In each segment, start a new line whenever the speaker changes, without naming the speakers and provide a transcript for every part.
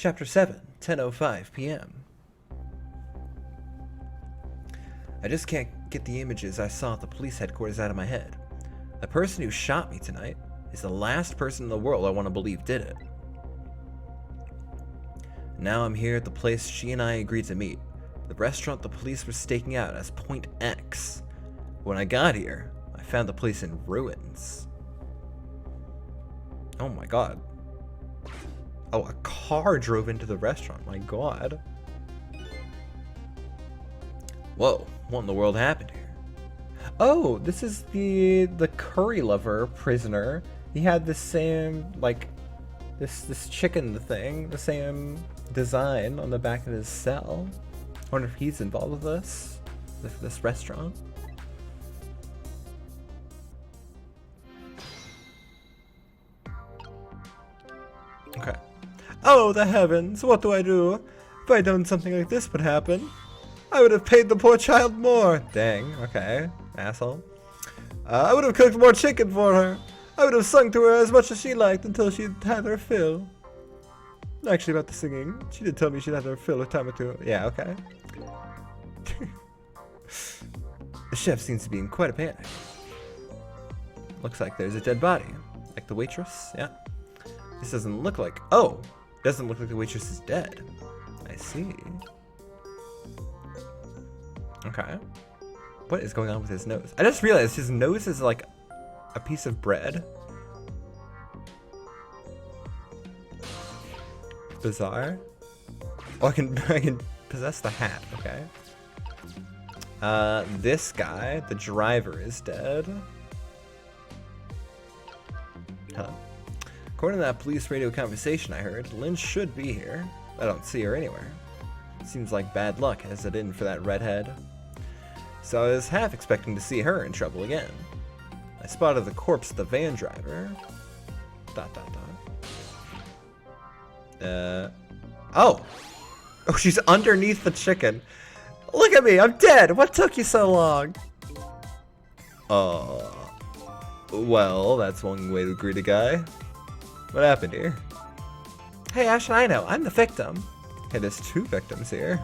Chapter 7, 10:05 p.m. I just can't get the images I saw at the police headquarters out of my head. The person who shot me tonight is the last person in the world I want to believe did it. Now I'm here at the place she and I agreed to meet, the restaurant the police were staking out as Point X. When I got here, I found the place in ruins. Oh my god. Oh, a car drove into the restaurant. My god. Whoa, what in the world happened here? Oh, this is the curry lover prisoner. He had the same, like, this chicken thing, the same design on the back of his cell. I wonder if he's involved with this restaurant. Okay. Oh, the heavens, what do I do? If I'd known something like this would happen, I would have paid the poor child more. Dang, okay, asshole. I would have cooked more chicken for her. I would have sung to her as much as she liked until she'd had her fill. Actually, about the singing, she did tell me she'd had her fill a time or two. Yeah, okay. The chef seems to be in quite a panic. Looks like there's a dead body. Like the waitress, yeah. This doesn't look like... Oh! Doesn't look like the waitress is dead. I see. Okay. What is going on with his nose? I just realized his nose is like a piece of bread. Bizarre. Oh, I can possess the hat, okay. This guy, the driver, is dead. Hello. According to that police radio conversation I heard, Lynn should be here. I don't see her anywhere. Seems like bad luck has it in for that redhead. So I was half expecting to see her in trouble again. I spotted the corpse of the van driver. ... Oh! Oh, she's underneath the chicken. Look at me, I'm dead! What took you so long? Well, that's one way to greet a guy. What happened here? Hey, Ash and I know. I'm the victim. Hey, there's two victims here.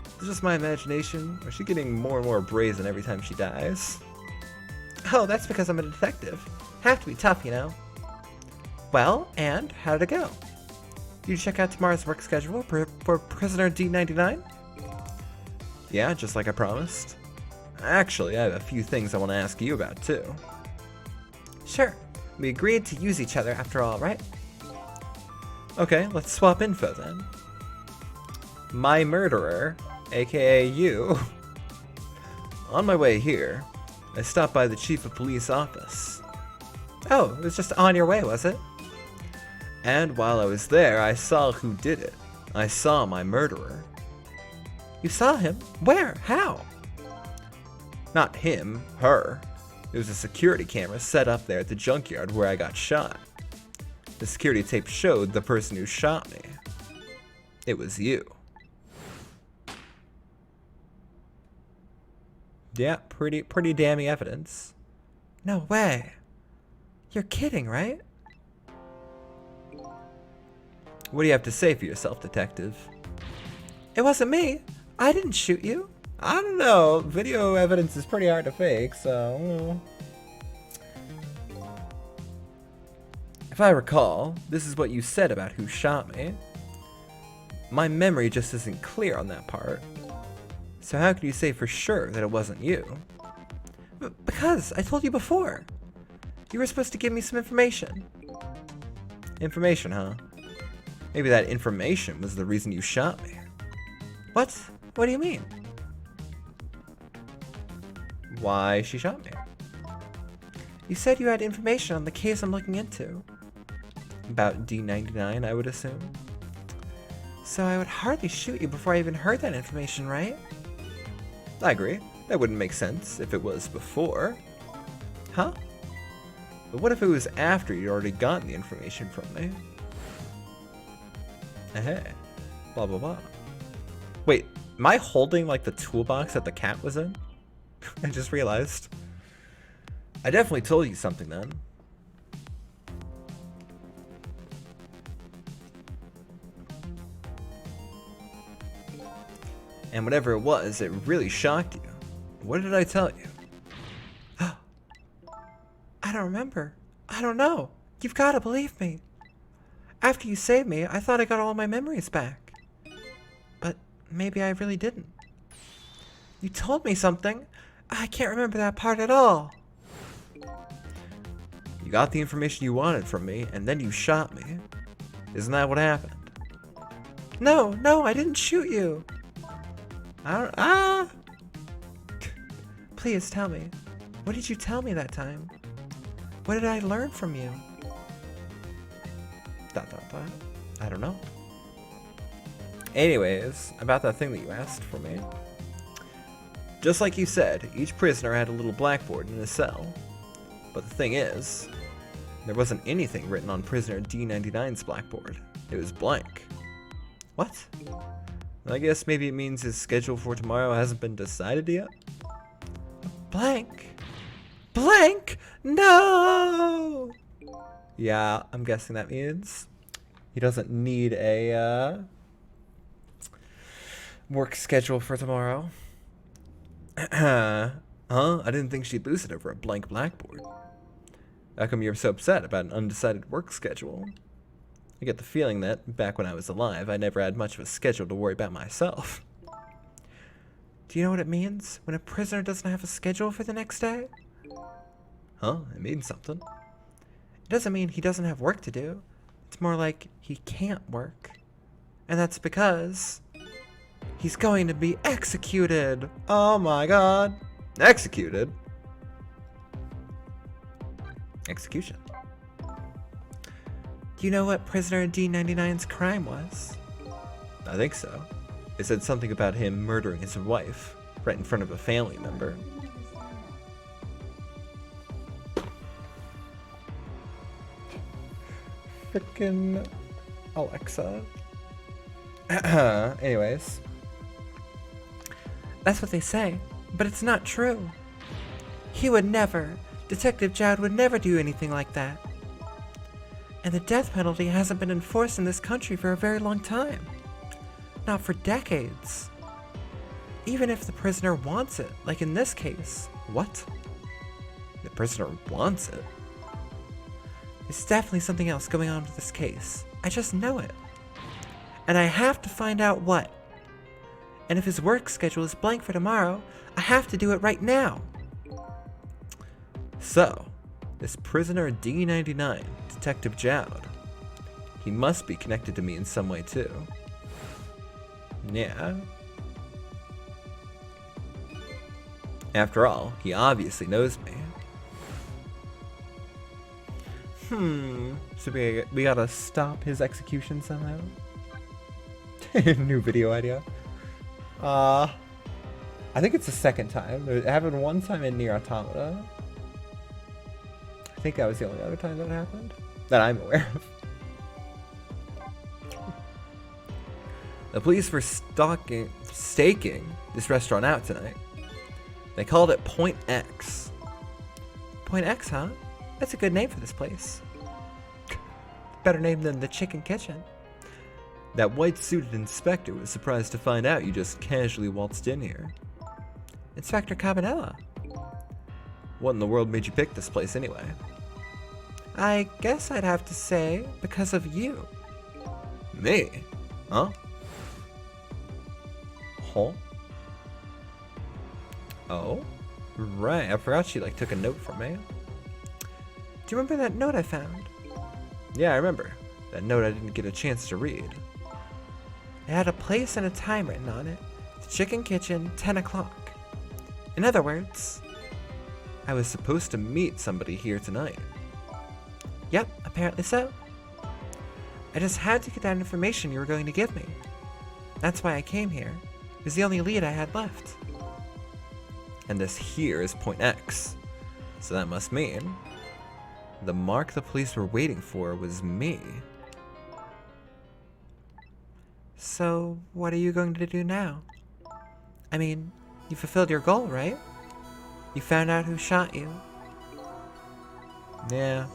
Is this just my imagination? Or is she getting more and more brazen every time she dies? Oh, that's because I'm a detective. Have to be tough, you know. Well, and how did it go? Did you check out tomorrow's work schedule for prisoner D99? Yeah, just like I promised. Actually, I have a few things I want to ask you about, too. Sure. We agreed to use each other after all, right? Okay, let's swap info then. My murderer, aka you. On my way here, I stopped by the chief of police office. Oh, it was just on your way, was it? And while I was there, I saw who did it. I saw my murderer. You saw him? Where? How? Not him, her. There was a security camera set up there at the junkyard where I got shot. The security tape showed the person who shot me. It was you. Yeah, pretty damning evidence. No way. You're kidding, right? What do you have to say for yourself, detective? It wasn't me. I didn't shoot you. I don't know. Video evidence is pretty hard to fake, so... If I recall, this is what you said about who shot me. My memory just isn't clear on that part. So how can you say for sure that it wasn't you? Because I told you before. You were supposed to give me some information. Information, huh? Maybe that information was the reason you shot me. What? What do you mean? Why she shot me? You said you had information on the case I'm looking into. About D99, I would assume. So I would hardly shoot you before I even heard that information, right? I agree. That wouldn't make sense if it was before. Huh? But what if it was after you'd already gotten the information from me? Hey. Blah, blah, blah. Wait, am I holding like the toolbox that the cat was in? I just realized. I definitely told you something then. And whatever it was, it really shocked you. What did I tell you?
I don't remember. I don't know. You've got to believe me. After you saved me, I thought I got all my memories back. But maybe I really didn't. You told me something. I can't remember that part at all.
You got the information you wanted from me, and then you shot me. Isn't that what happened?
No, I didn't shoot you. Please tell me. What did you tell me that time? What did I learn from you? ...
I don't know. Anyways, about that thing that you asked for me. Just like you said, each prisoner had a little blackboard in his cell. But the thing is, there wasn't anything written on prisoner D99's blackboard. It was blank.
What?
I guess maybe it means his schedule for tomorrow hasn't been decided yet?
Blank? Blank? No!
Yeah, I'm guessing that means he doesn't need a work schedule for tomorrow. Huh? I didn't think she'd lose it over a blank blackboard. How come you're so upset about an undecided work schedule? I get the feeling that, back when I was alive, I never had much of a schedule to worry about myself.
Do you know what it means when a prisoner doesn't have a schedule for the next day?
Huh? It means something.
It doesn't mean he doesn't have work to do. It's more like he can't work. And that's because he's going to be executed.
Oh my god. Executed? Execution.
Do you know what prisoner D99's crime was?
I think so. It said something about him murdering his wife right in front of a family member. Frickin' Alexa. Anyways.
That's what they say, but it's not true. He would never. Detective Jowd would never do anything like that. And the death penalty hasn't been enforced in this country for a very long time. Not for decades. Even if the prisoner wants it, like in this case.
What? The prisoner wants it?
There's definitely something else going on with this case. I just know it. And I have to find out what. And if his work schedule is blank for tomorrow, I have to do it right now.
So, this prisoner D99, Detective Jowd, he must be connected to me in some way too. Yeah. After all, he obviously knows me. So we gotta stop his execution somehow? New video idea. I think it's the second time. It happened one time in Nier Automata. I think that was the only other time that happened that I'm aware of. The police were staking this restaurant out tonight. They called it Point X.
Point X, huh? That's a good name for this place. Better name than the Chicken Kitchen.
That white-suited inspector was surprised to find out you just casually waltzed in here.
Inspector Cabanela.
What in the world made you pick this place anyway?
I guess I'd have to say because of you.
Me? Huh? Huh? Oh? Right, I forgot she took a note from me.
Do you remember that note I found?
Yeah, I remember. That note I didn't get a chance to read.
It had a place and a time written on it. The Chicken Kitchen, 10 o'clock. In other words,
I was supposed to meet somebody here tonight.
Yep, apparently so. I just had to get that information you were going to give me. That's why I came here. It was the only lead I had left.
And this here is Point X. So that must mean the mark the police were waiting for was me.
So, what are you going to do now? I mean, you fulfilled your goal, right? You found out who shot you.
Yeah,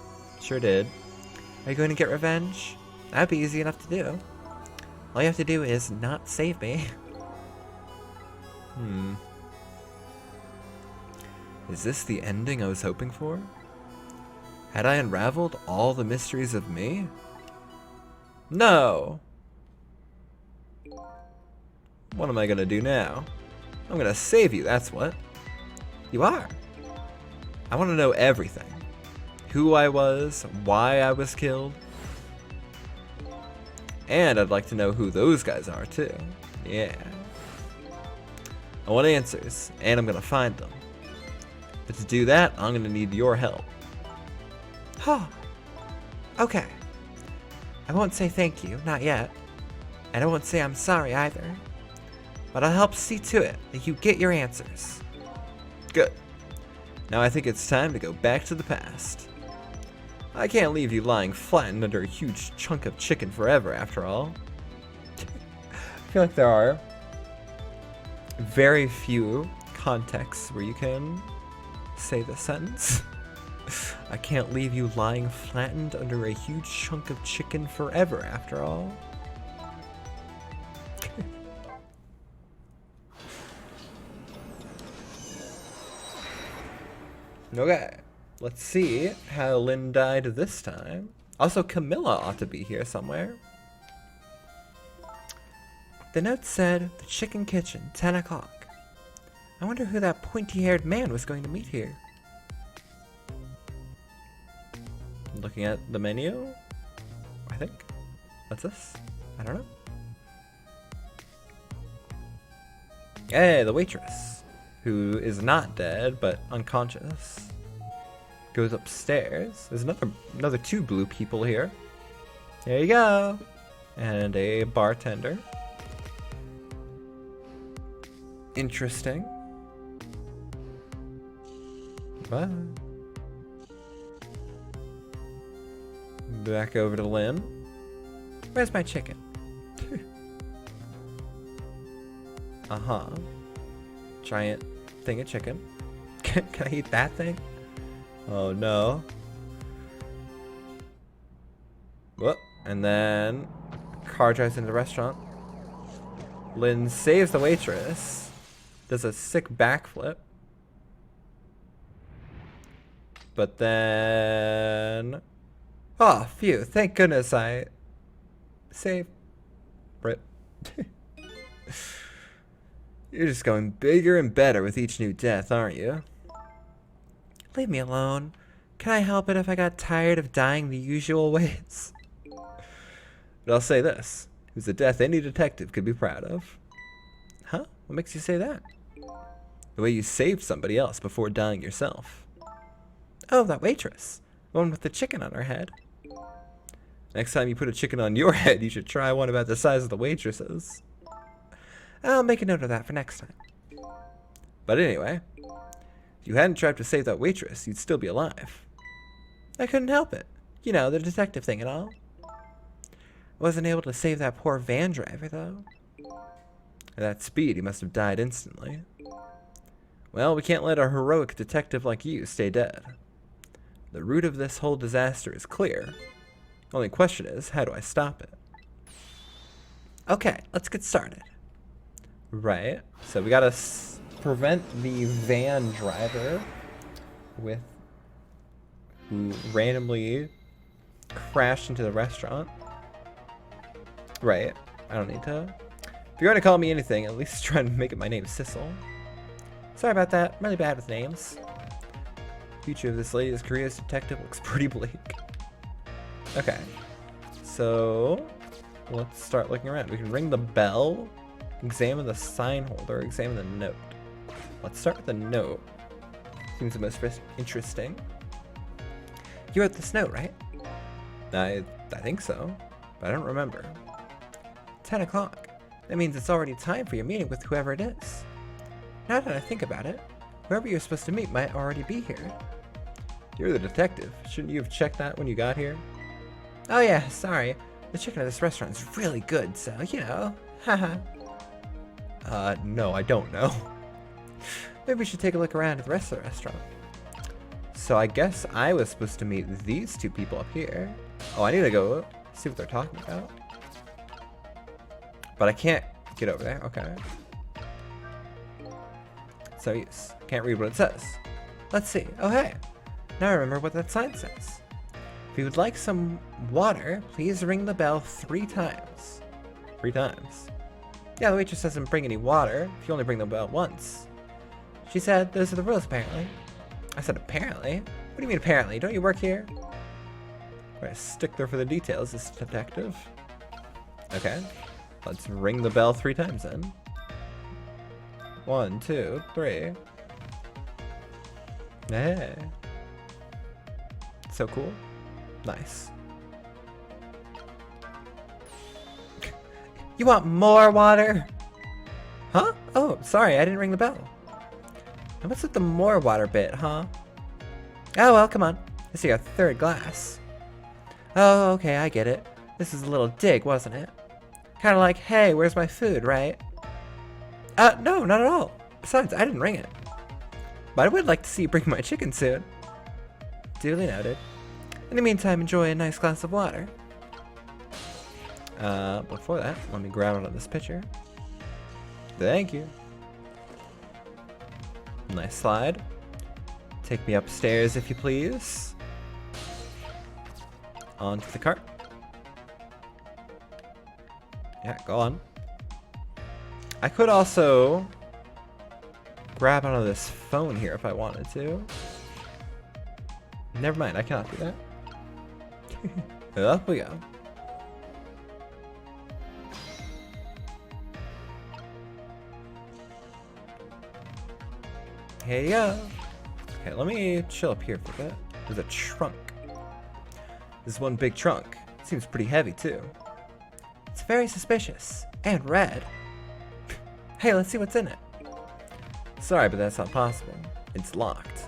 sure did.
Are you going to get revenge? That'd be easy enough to do. All you have to do is not save me.
Is this the ending I was hoping for? Had I unraveled all the mysteries of me? No! What am I gonna do now? I'm gonna save you, that's what. You are. I want to know everything. Who I was, why I was killed. And I'd like to know who those guys are too. Yeah. I want answers, and I'm gonna find them. But to do that, I'm gonna need your help.
Huh. Okay. I won't say thank you, not yet. And I won't say I'm sorry either. But I'll help see to it that you get your answers.
Good. Now I think it's time to go back to the past. I can't leave you lying flattened under a huge chunk of chicken forever, after all. I feel like there are very few contexts where you can say this sentence. I can't leave you lying flattened under a huge chunk of chicken forever, after all. Okay, let's see how Lynn died this time. Also, Camilla ought to be here somewhere.
The note said, the chicken kitchen, 10 o'clock. I wonder who that pointy-haired man was going to meet here.
Looking at the menu, I think. What's this? I don't know. Hey, the waitress, who is not dead but unconscious, goes upstairs. There's another two blue people here. There you go. And a bartender. Interesting. What? Back over to Lynn.
Where's my chicken?
Uh-huh. Giant thing of chicken. Can I eat that thing? Oh no. Whoop. And then car drives into the restaurant. Lynn saves the waitress. Does a sick backflip. But then... Oh, phew. Thank goodness I saved Brit. You're just going bigger and better with each new death, aren't you?
Leave me alone. Can I help it if I got tired of dying the usual ways?
But I'll say this. It was a death any detective could be proud of. Huh? What makes you say that? The way you saved somebody else before dying yourself.
Oh, that waitress. The one with the chicken on her head.
Next time you put a chicken on your head, you should try one about the size of the waitress's.
I'll make a note of that for next time.
But anyway, if you hadn't tried to save that waitress, you'd still be alive.
I couldn't help it. You know, the detective thing and all. I wasn't able to save that poor van driver, though.
At that speed, he must have died instantly. Well, we can't let a heroic detective like you stay dead. The root of this whole disaster is clear. The only question is, how do I stop it?
Okay, let's get started.
Right. So we gotta prevent the van driver who randomly crashed into the restaurant. Right. I don't need to. If you're gonna call me anything, at least try and make it my name Sissel.
Sorry about that. I'm really bad with names.
Future of this lady's career as detective looks pretty bleak. Okay. So let's start looking around. We can ring the bell, examine the sign holder, examine the note. Let's start with the note. Seems the most interesting.
You wrote this note, right?
I think so, but I don't remember.
10 o'clock. That means it's already time for your meeting with whoever it is. Now that I think about it, whoever you're supposed to meet might already be here.
You're the detective. Shouldn't you have checked that when you got here?
Oh yeah, sorry. The chicken at this restaurant is really good, so, you know. Haha.
No, I don't know.
Maybe we should take a look around at the rest of the restaurant.
So I guess I was supposed to meet these two people up here. Oh, I need to go see what they're talking about. But I can't get over there. Okay. It's no use. Can't read what it says. Let's see. Oh, hey. Now I remember what that sign says. If you would like some water, please ring the bell 3 times. 3 times. Yeah, the waitress doesn't bring any water if you only bring the bell once. She said those are the rules, apparently. I said, apparently? What do you mean, apparently? Don't you work here? We're a stickler for the details, this detective. Okay. Let's ring the bell 3 times then. 1, 2, 3. Hey. So cool. Nice. You want more water? Huh? Oh, sorry, I didn't ring the bell. And what's with the more water bit, huh? Oh, well, come on. This is your 3rd glass. Oh, okay, I get it. This is a little dig, wasn't it? Kind of like, hey, where's my food, right? No, not at all. Besides, I didn't ring it. But I would like to see you bring my chicken soon. Duly noted. In the meantime, enjoy a nice glass of water. Before that, let me grab out of this pitcher. Thank you. Nice slide. Take me upstairs, if you please. Onto the cart. Yeah, go on. I could also grab onto this phone here if I wanted to. Never mind, I cannot do that. Up we go. Here you go. Okay, let me chill up here for a bit. There's a trunk. This is one big trunk. Seems pretty heavy too. It's very suspicious. And red. Hey, let's see what's in it. Sorry, but that's not possible. It's locked.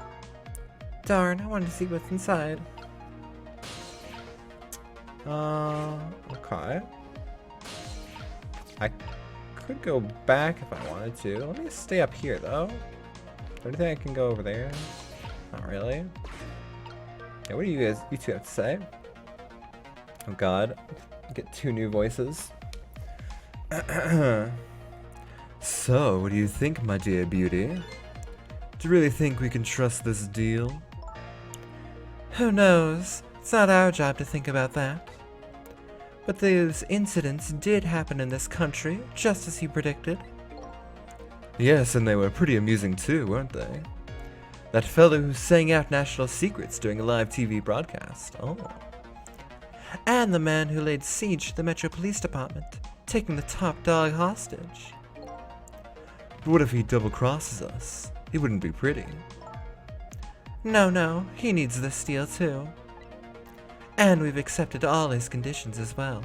Darn, I wanted to see what's inside. Okay. I could go back if I wanted to. Let me stay up here though. Is there anything I can go over there? Not really. Yeah, what do you two have to say? Oh god. Get 2 new voices. So, what do you think, my dear beauty? Do you really think we can trust this deal?
Who knows? It's not our job to think about that. But those incidents did happen in this country, just as you predicted.
Yes, and they were pretty amusing too, weren't they? That fellow who sang out national secrets during a live TV broadcast. Oh.
And the man who laid siege to the Metro Police Department, taking the top dog hostage.
But what if he double-crosses us? It wouldn't be pretty.
No, he needs this deal too. And we've accepted all his conditions as well.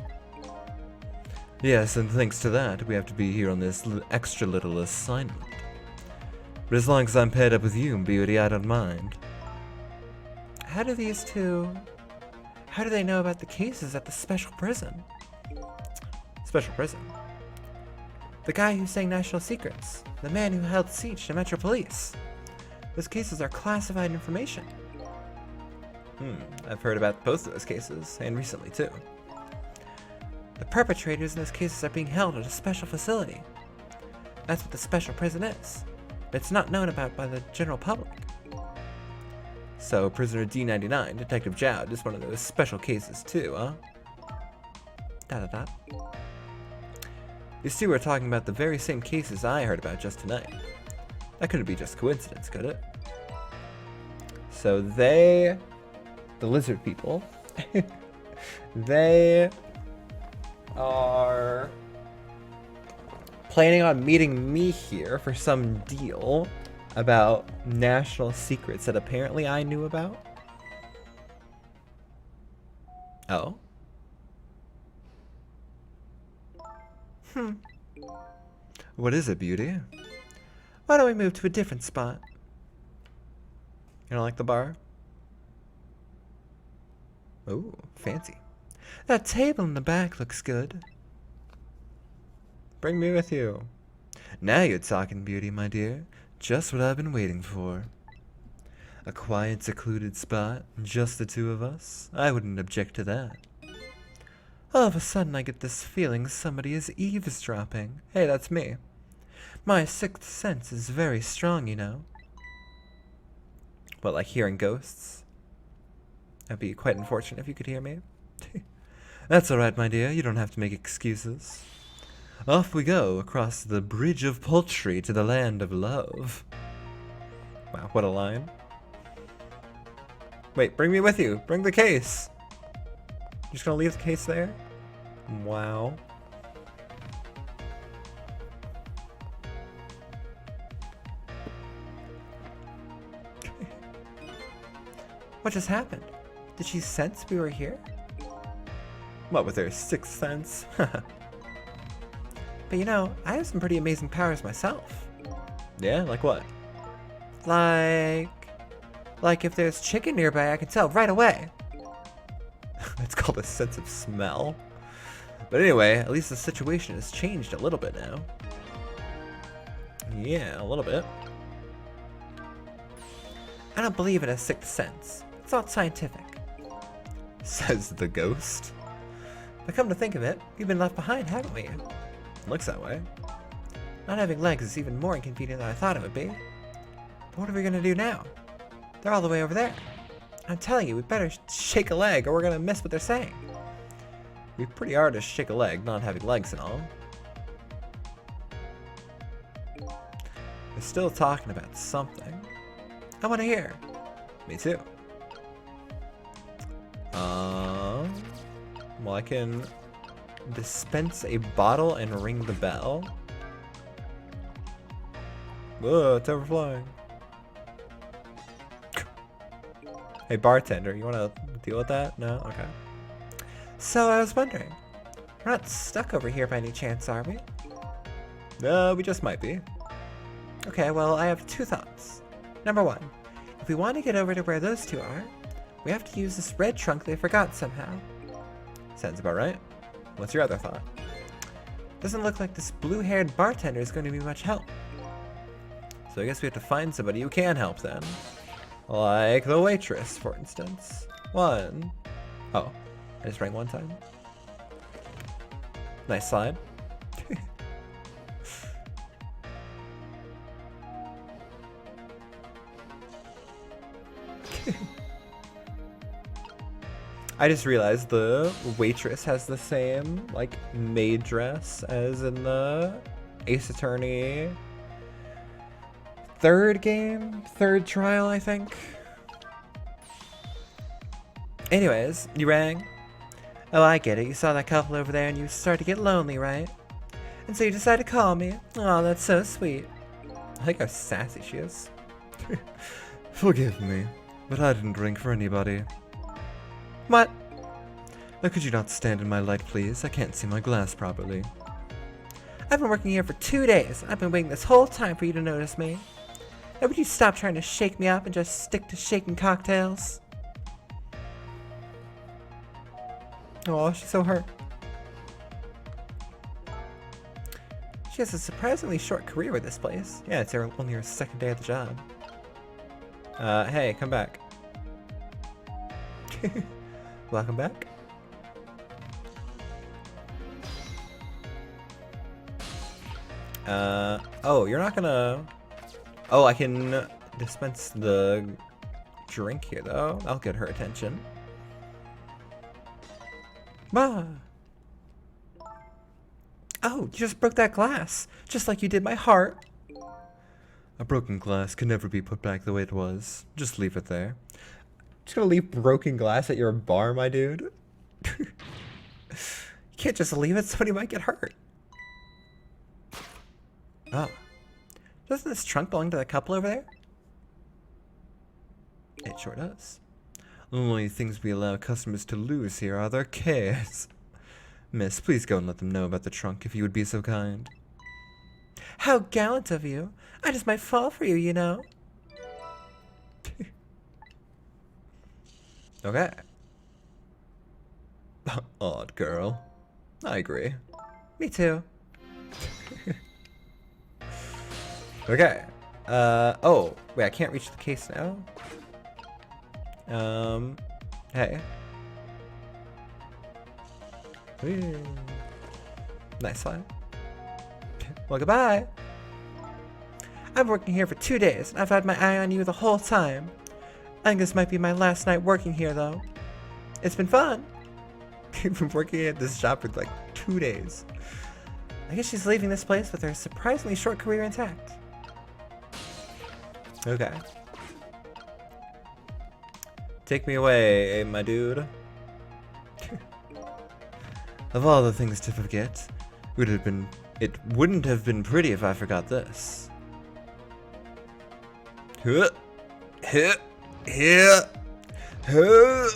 Yes, and thanks to that, we have to be here on this extra little assignment. But as long as I'm paired up with you, beauty, I don't mind.
How do these two... How do they know about the cases at the special prison?
Special prison?
The guy who sang national secrets. The man who held siege to Metro Police. Those cases are classified information.
I've heard about both of those cases, and recently too.
The perpetrators in those cases are being held at a special facility. That's what the special prison is. But it's not known about by the general public.
So, prisoner D99, Detective Jowd, is one of those special cases too, huh? ... These two are talking about the very same cases I heard about just tonight. That couldn't be just coincidence, could it? So they... the lizard people... they... are... planning on meeting me here for some deal about national secrets that apparently I knew about. Oh? What is it, beauty?
Why don't we move to a different spot?
You don't like the bar? Ooh, fancy.
That table in the back looks good.
Bring me with you. Now you're talking, beauty, my dear. Just what I've been waiting for. A quiet, secluded spot, just the two of us. I wouldn't object to that.
All of a sudden I get this feeling somebody is eavesdropping.
Hey, that's me.
My sixth sense is very strong, you know.
What, like hearing ghosts? That'd be quite unfortunate if you could hear me.
That's alright, my dear. You don't have to make excuses. Off we go across the Bridge of Poultry to the land of love.
Wow, what a line. Wait, bring me with you. Bring the case. You're just gonna leave the case there? Wow.
What just happened? Did she sense we were here?
What, with her sixth sense?
But you know, I have some pretty amazing powers myself.
Yeah, like what?
Like if there's chicken nearby, I can tell right away.
It's called a sense of smell. But anyway, at least the situation has changed a little bit now. Yeah, a little bit.
I don't believe in a sixth sense. It's not scientific.
Says the ghost.
But come to think of it, we've been left behind, haven't we?
Looks that way.
Not having legs is even more inconvenient than I thought it would be. But what are we gonna do now? They're all the way over there. I'm telling you, we better shake a leg or we're gonna miss what they're saying.
It'd be pretty hard to shake a leg, not having legs and all. They're still talking about something.
I wanna hear.
Me too. Well, I can dispense a bottle and ring the bell. Whoa, it's overflowing. Hey, bartender, you want to deal with that? No? Okay.
So I was wondering, we're not stuck over here by any chance, are we?
No, we just might be.
Okay, well, I have two thoughts. Number one, if we want to get over to where those two are, we have to use this red trunk they forgot somehow.
Sounds about right. What's your other thought?
Doesn't look like this blue-haired bartender is going to be much help.
So I guess we have to find somebody who can help then. Like the waitress, for instance. One. Oh, I just rang one time. Nice slide. I just realized the waitress has the same, like, maid dress as in the Ace Attorney third trial, I think.
Anyways, you rang? Oh, I get it. You saw that couple over there and you started to get lonely, right? And so you decided to call me. Oh, that's so sweet.
I like how sassy she is.
Forgive me, but I didn't drink for anybody.
What?
Now, could you not stand in my light, please? I can't see my glass properly. I've been working here for 2 days. I've been waiting this whole time for you to notice me. Now, would you stop trying to shake me up and just stick to shaking cocktails?
Oh, she's so hurt.
She has a surprisingly short career with this place.
Yeah, it's only her second day at the job. Hey, come back.
Welcome back.
Oh, you're not gonna... Oh, I can dispense the drink here, though. I'll get her attention.
Ma! Oh, you just broke that glass. Just like you did my heart.
A broken glass can never be put back the way it was. Just leave it there. Just gonna leave broken glass at your bar, my dude?
You can't just leave it, somebody might get hurt. Oh. Doesn't this trunk belong to the couple over there?
It sure does. The only things we allow customers to lose here are their cares. Miss, please go and let them know about the trunk if you would be so kind.
How gallant of you. I just might fall for you, you know.
Okay. Odd girl. I agree.
Me too.
Okay. Oh, wait, I can't reach the case now? Hey. Whee. Nice slide.
Well, goodbye. I'm working here for 2 days, and I've had my eye on you the whole time. I think this might be my last night working here, though. It's been fun.
You've been working at this shop for like 2 days.
I guess she's leaving this place with her surprisingly short career intact.
Okay. Take me away, my dude. Of all the things to forget, it wouldn't have been pretty if I forgot this. Huh. Huh. Here. Huh.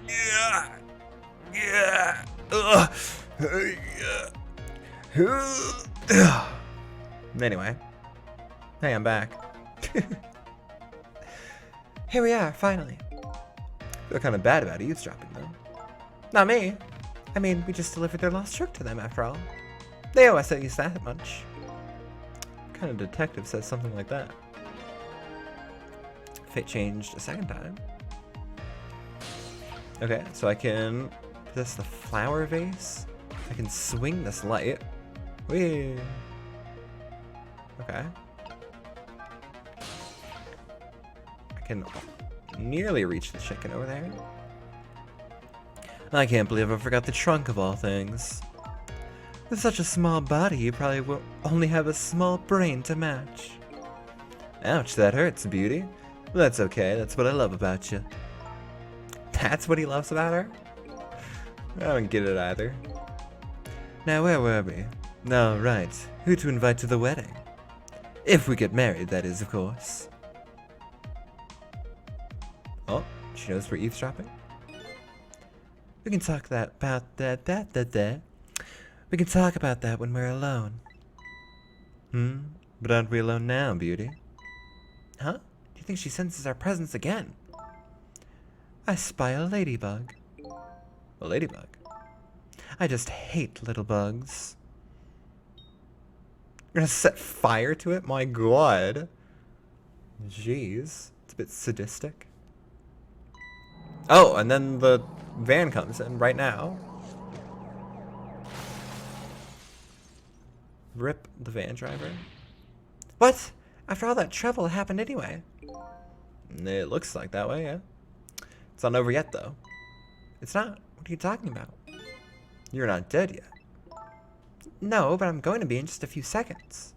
Yeah. Yeah. Yeah. Anyway. Hey, I'm back.
Here we are, finally.
Feel kind of bad about eavesdropping, though.
Not me. I mean, we just delivered their lost trick to them, after all. They owe us at least that much.
What kind of detective says something like that? Fate changed a second time. Okay, so I can possess the flower vase. I can swing this light. Whee! Okay. I can nearly reach the chicken over there. I can't believe I forgot the trunk of all things. With such a small body, you probably will only have a small brain to match. Ouch, that hurts, beauty. Well, that's okay, that's what I love about you. That's what he loves about her? I don't get it either. Now, where were we? No, right. Who to invite to the wedding? If we get married, that is, of course. Oh, she knows we're eavesdropping? We can talk about that. We can talk about that when we're alone. But aren't we alone now, beauty?
Huh? Do you think she senses our presence again?
I spy a ladybug. A ladybug? I just hate little bugs. You're gonna set fire to it? My god. Jeez. It's a bit sadistic. Oh, and then the van comes in right now. Rip the van driver.
What? After all that trouble, it happened anyway.
It looks like that way, yeah. It's not over yet, though.
It's not. What are you talking about?
You're not dead yet.
No, but I'm going to be in just a few seconds.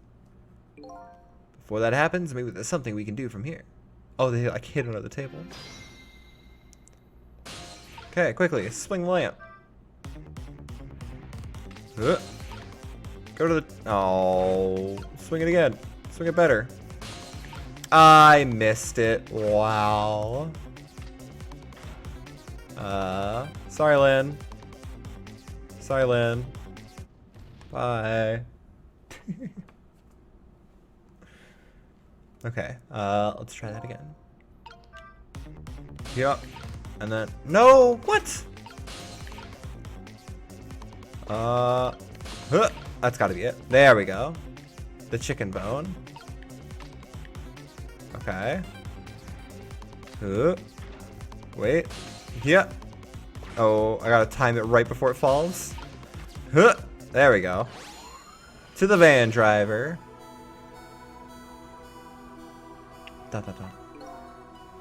Before that happens, maybe there's something we can do from here. Oh, they like hid under the table. Okay, quickly, swing the lamp. Go to the... Oh, swing it again. Swing it better. I missed it. Wow. Sorry, Lynn. Sorry, Lynn. Bye. Okay, let's try that again. Yep. And then... No! What? That's gotta be it. There we go. The chicken bone. Okay. Wait. Yeah. Oh, I gotta time it right before it falls. There we go. To the van driver. Da da da.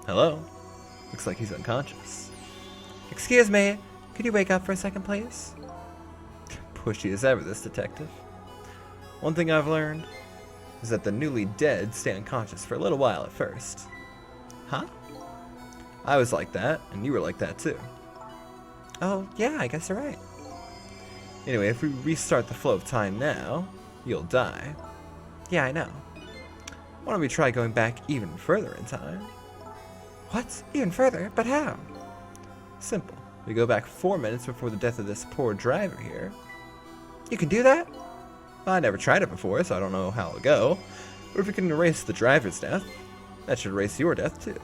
Hello. Looks like he's unconscious.
Excuse me. Could you wake up for a second, please?
Pushy as ever, this detective. One thing I've learned is that the newly dead stay unconscious for a little while at first. Huh? I was like that, and you were like that too.
Oh, yeah, I guess you're right.
Anyway, if we restart the flow of time now, you'll die.
Yeah, I know.
Why don't we try going back even further in time?
What? Even further? But how?
Simple. We go back 4 minutes before the death of this poor driver here.
You can do that?
I never tried it before, so I don't know how it'll go. But if we can erase the driver's death, that should erase your death too.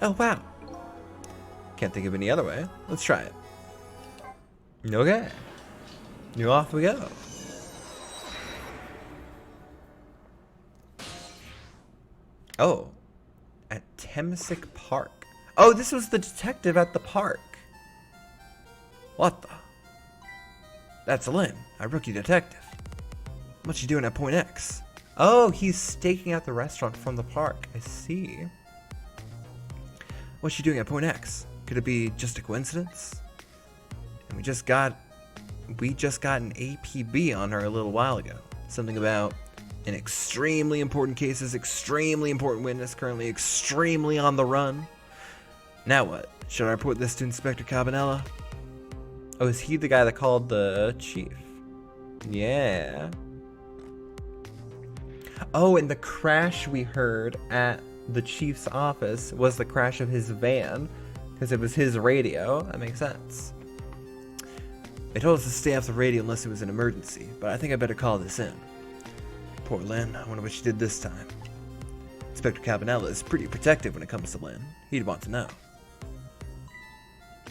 Oh, wow.
Can't think of any other way. Let's try it. Okay. Now off we go. Oh. At Temsic Park. Oh, this was the detective at the park. What the? That's Lynn, a rookie detective. What's she doing at Point X? Oh, he's staking out the restaurant from the park. I see. What's she doing at Point X? Could it be just a coincidence? And we just got an APB on her a little while ago. Something about an extremely important cases, extremely important witness, currently extremely on the run. Now what? Should I report this to Inspector Cabanela? Oh, is he the guy that called the chief? Yeah. Oh, and the crash we heard at the chief's office was the crash of his van, because it was his radio. That makes sense. They told us to stay off the radio unless it was an emergency, but I think I better call this in. Poor Lynn, I wonder what she did this time. Inspector Cabanela is pretty protective when it comes to Lynn. He'd want to know.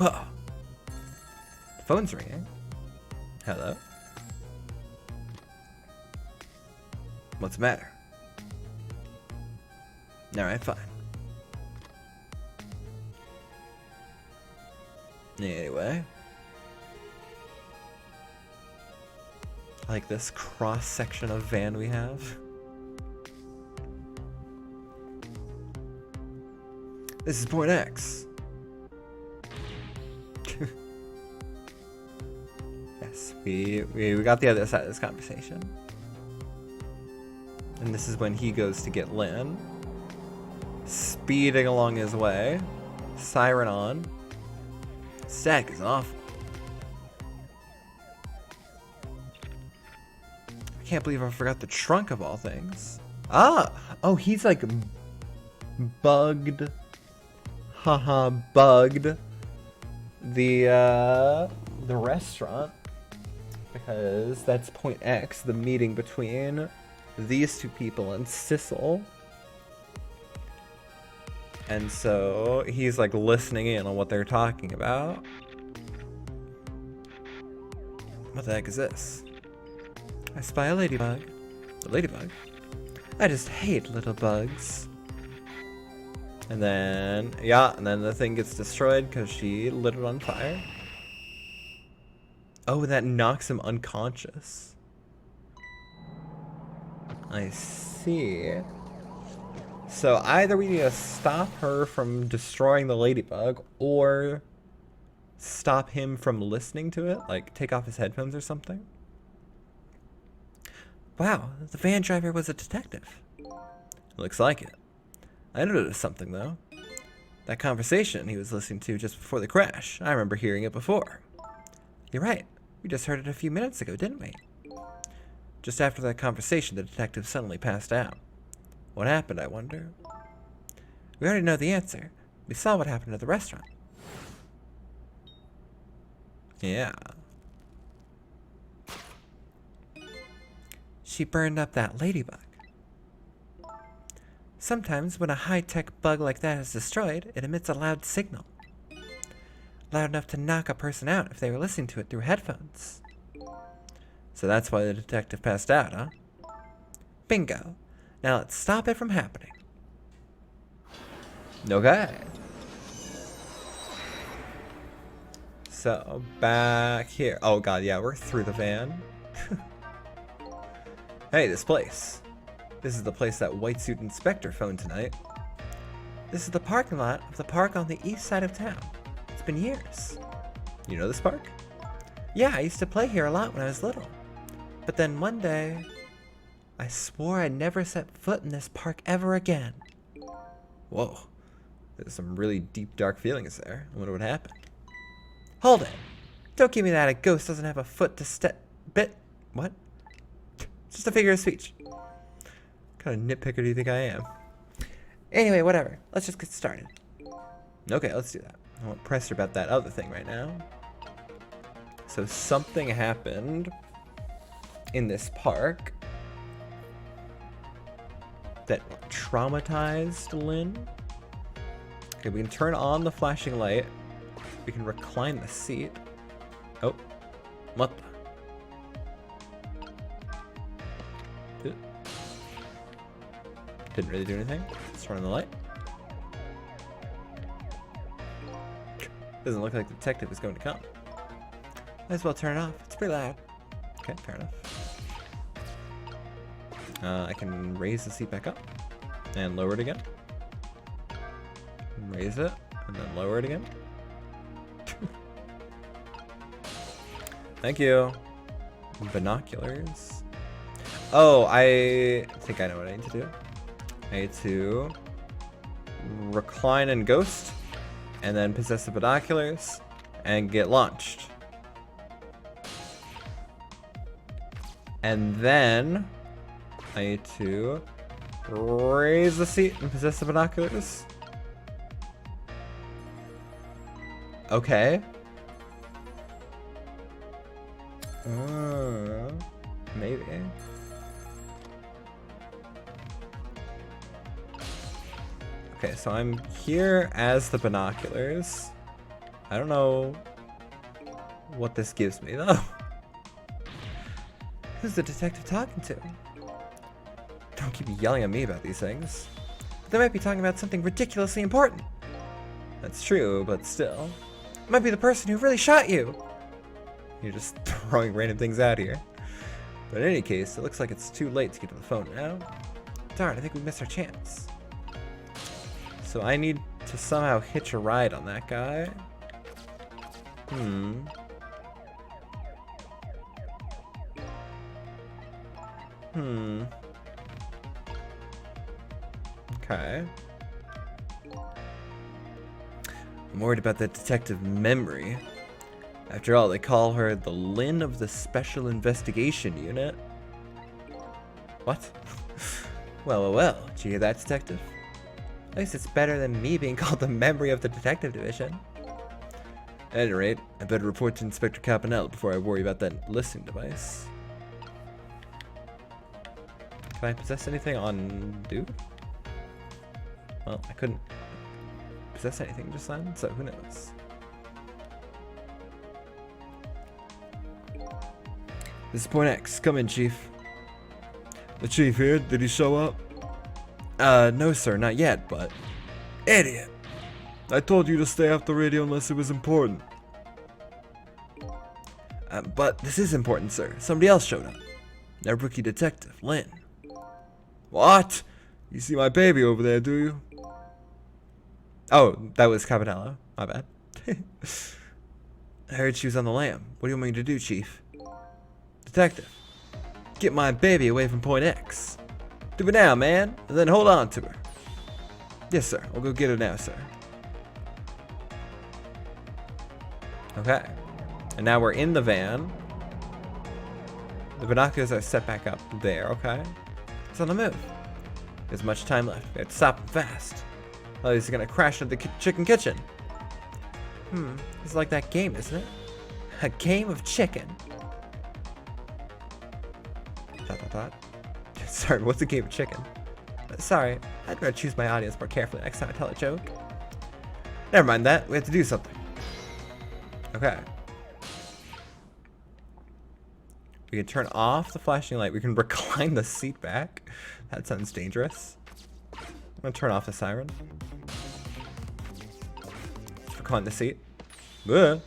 Oh. The phone's ringing. Hello? What's the matter? Alright, fine. Anyway. Like this cross section of van we have. This is Point X. Yes, we got the other side of this conversation. And this is when he goes to get Lynn. Speeding along his way. Siren on. Static is awful. I can't believe I forgot the trunk of all things. Ah! Oh, he's like bugged. Haha, bugged the restaurant. Because that's Point X, the meeting between these two people and Sissel. And so he's like listening in on what they're talking about. What the heck is this? I spy a ladybug. A ladybug? I just hate little bugs. And then, yeah, and then the thing gets destroyed because she lit it on fire. Oh, that knocks him unconscious. I see. So either we need to stop her from destroying the ladybug, or stop him from listening to it, like take off his headphones or something. Wow, the van driver was a detective. Looks like it. I noticed something though. That conversation he was listening to just before the crash, I remember hearing it before. You're right, we just heard it a few minutes ago, didn't we? Just after that conversation, the detective suddenly passed out. What happened, I wonder? We already know the answer. We saw what happened at the restaurant. Yeah. She burned up that ladybug. Sometimes when a high-tech bug like that is destroyed, it emits a loud signal. Loud enough to knock a person out if they were listening to it through headphones. So that's why the detective passed out, huh? Bingo. Now let's stop it from happening. Okay. So, back here. Oh god, yeah, we're through the van. Hey, this place. This is the place that white suit inspector phoned tonight. This is the parking lot of the park on the east side of town. It's been years. You know this park? Yeah, I used to play here a lot when I was little. But then one day, I swore I'd never set foot in this park ever again. Whoa. There's some really deep, dark feelings there. I wonder what happened. Hold it. Don't give me that. A ghost doesn't have a foot to step. What? It's just a figure of speech. What kind of nitpicker do you think I am? Anyway, whatever. Let's just get started. Okay, let's do that. I won't press her about that other thing right now. So something happened in this park that traumatized Lynn. Okay, we can turn on the flashing light. We can recline the seat. Oh, what the? Didn't really do anything. Let's turn on the light. Doesn't look like the detective is going to come. Might as well turn it off. It's pretty loud. Okay, fair enough. I can raise the seat back up and lower it again. Raise it and then lower it again. Thank you. Binoculars. Oh, I think I know what I need to do. I need to recline and ghost, and then possess the binoculars, and get launched. And then I need to raise the seat and possess the binoculars. Okay. Maybe. Okay, so I'm here as the binoculars. I don't know what this gives me though.
Who's the detective talking to?
Don't keep yelling at me about these things.
They might be talking about something ridiculously important.
That's true, but still.
It might be the person who really shot you.
You're just throwing random things out here. But in any case, it looks like it's too late to get to the phone now.
Darn, I think we missed our chance.
So I need to somehow hitch a ride on that guy. Okay. I'm worried about that detective memory. After all, they call her the Lynn of the Special Investigation Unit. What? Well. Did you hear that, detective?
At least it's better than me being called the memory of the detective division.
At any rate, I better report to Inspector Campanella before I worry about that listening device. Can I possess anything on dude? Well, I couldn't possess anything just then, so who knows? This is Point X. Come in, Chief.
The chief here? Did he show up?
No, sir, not yet, but...
Idiot! I told you to stay off the radio unless it was important.
But this is important, sir. Somebody else showed up. Our rookie detective, Lynn.
What? You see my baby over there, do you?
Oh, that was Cabanello. My bad. I heard she was on the lam. What do you want me to do, Chief? Detective, get my baby away from Point X. Do it now, man, and then hold on to her. Yes, sir. I'll go get her now, sir. Okay. And now we're in the van. The binoculars are set back up there, okay? It's on the move. There's much time left. We have to stop him fast. Otherwise he's gonna crash into the chicken kitchen.
It's like that game, isn't it? A game of chicken.
Sorry, what's a game of chicken?
Sorry, I'd rather choose my audience more carefully next time I tell a joke.
Never mind that. We have to do something. Okay. We can turn off the flashing light. We can recline the seat back. That sounds dangerous. I'm gonna turn off the siren. Let's recline the seat. What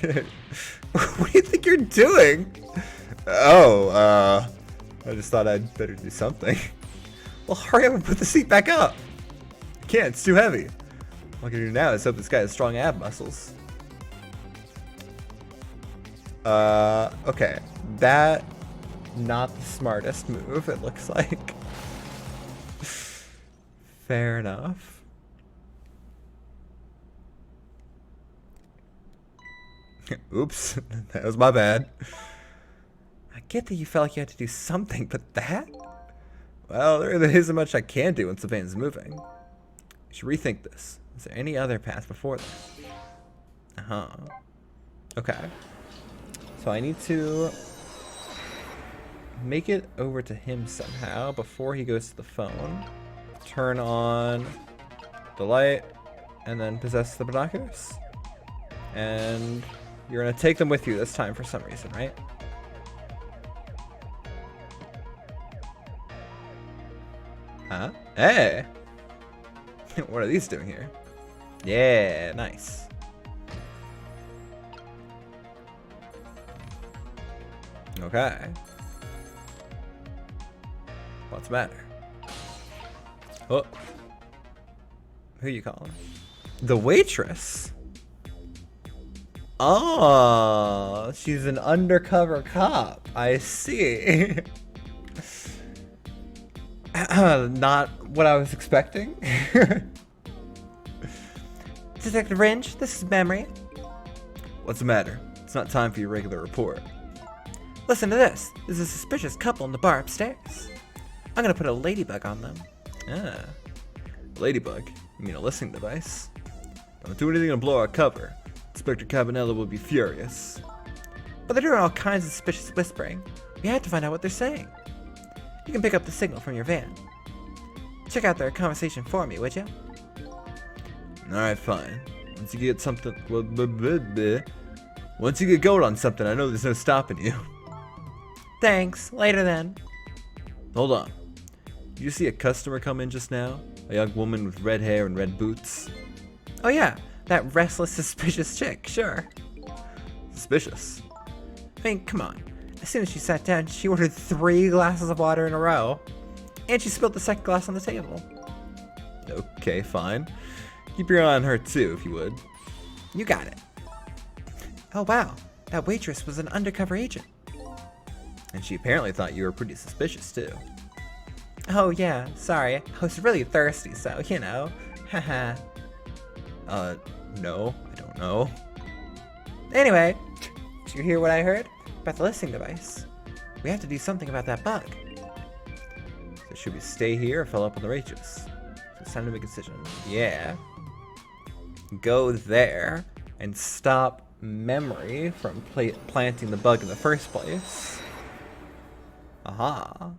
do you think you're doing? Oh, I just thought I'd better do something. Well, hurry up and put the seat back up. I can't, it's too heavy. What I can do now is hope this guy has strong ab muscles. Okay. That, not the smartest move, it looks like. Fair enough. Oops, that was my bad.
I get that you felt like you had to do something, but that?
Well, there isn't much I can do once the van's moving. You should rethink this. Is there any other path before that? Okay. So I need to make it over to him somehow before he goes to the phone. Turn on the light and then possess the binoculars. And you're gonna take them with you this time for some reason, right? Huh? Hey! What are these doing here? Yeah, nice. Okay. What's the matter? Oh. Who you calling? The waitress? Oh, she's an undercover cop. I see. Not what I was expecting.
Detective Ringe, this is Memory.
What's the matter? It's not time for your regular report.
Listen to this. There's a suspicious couple in the bar upstairs. I'm gonna put a ladybug on them.
Ah. Ladybug? You mean a listening device? Don't do anything to blow our cover. Inspector Cabanella will be furious.
But they're doing all kinds of suspicious whispering. We have to find out what they're saying. You can pick up the signal from your van. Check out their conversation for me, would you?
Alright, fine. Once you get something... Once you get going on something, I know there's no stopping you.
Thanks. Later then.
Hold on. Did you see a customer come in just now? A young woman with red hair and red boots?
Oh yeah, that restless, suspicious chick, sure.
Suspicious.
I mean, come on. As soon as she sat down, she ordered 3 glasses of water in a row. And she spilled the second glass on the table.
Okay, fine. Keep your eye on her too, if you would.
You got it. Oh wow, that waitress was an undercover agent.
And she apparently thought you were pretty suspicious too.
Oh yeah, sorry. I was really thirsty, so, you know. Haha.
No, I don't know.
Anyway, did you hear what I heard? About the listening device. We have to do something about that bug.
So should we stay here or follow up on the waitress? So it's time to make a decision. Yeah. Go there and stop Memory from planting the bug in the first place. Aha.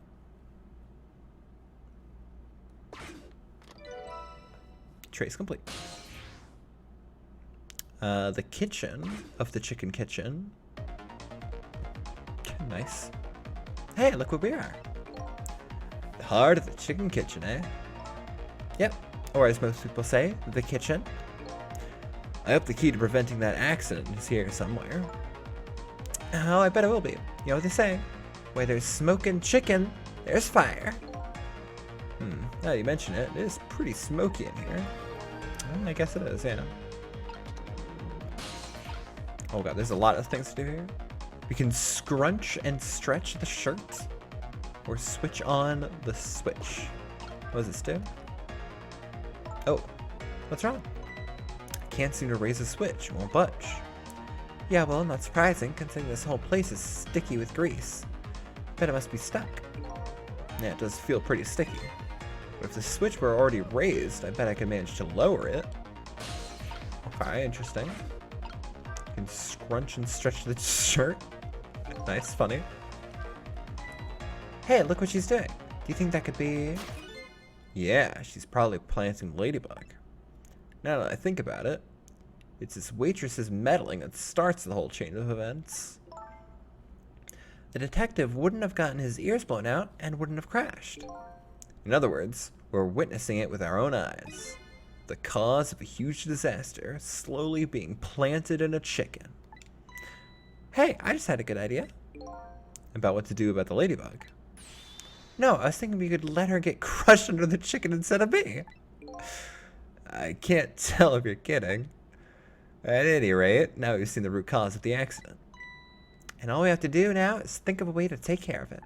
Trace complete. The kitchen of the chicken kitchen. Nice. Hey, look where we are. The heart of the chicken kitchen, eh?
Yep. Or as most people say, the kitchen.
I hope the key to preventing that accident is here somewhere.
Oh, I bet it will be. You know what they say? Where there's smoke and chicken, there's fire.
Now you mention it, it is pretty smoky in here.
I guess it is, yeah.
Oh god, there's a lot of things to do here. We can scrunch and stretch the shirt. Or switch on the switch. What does this do? Oh, what's wrong? Can't seem to raise the switch, it won't budge.
Yeah, well, not surprising, considering this whole place is sticky with grease. Bet it must be stuck.
Yeah, it does feel pretty sticky. But if the switch were already raised, I bet I could manage to lower it. Okay, interesting. You can scrunch and stretch the shirt. Nice, funny.
Hey, look what she's doing. Do you think that could be...
Yeah, she's probably planting Ladybug. Now that I think about it, it's this waitress's meddling that starts the whole chain of events.
The detective wouldn't have gotten his ears blown out and wouldn't have crashed.
In other words, we're witnessing it with our own eyes. The cause of a huge disaster slowly being planted in a chicken.
Hey, I just had a good idea.
About what to do about the ladybug.
No, I was thinking we could let her get crushed under the chicken instead of me.
I can't tell if you're kidding. At any rate, now we've seen the root cause of the accident.
And all we have to do now is think of a way to take care of it.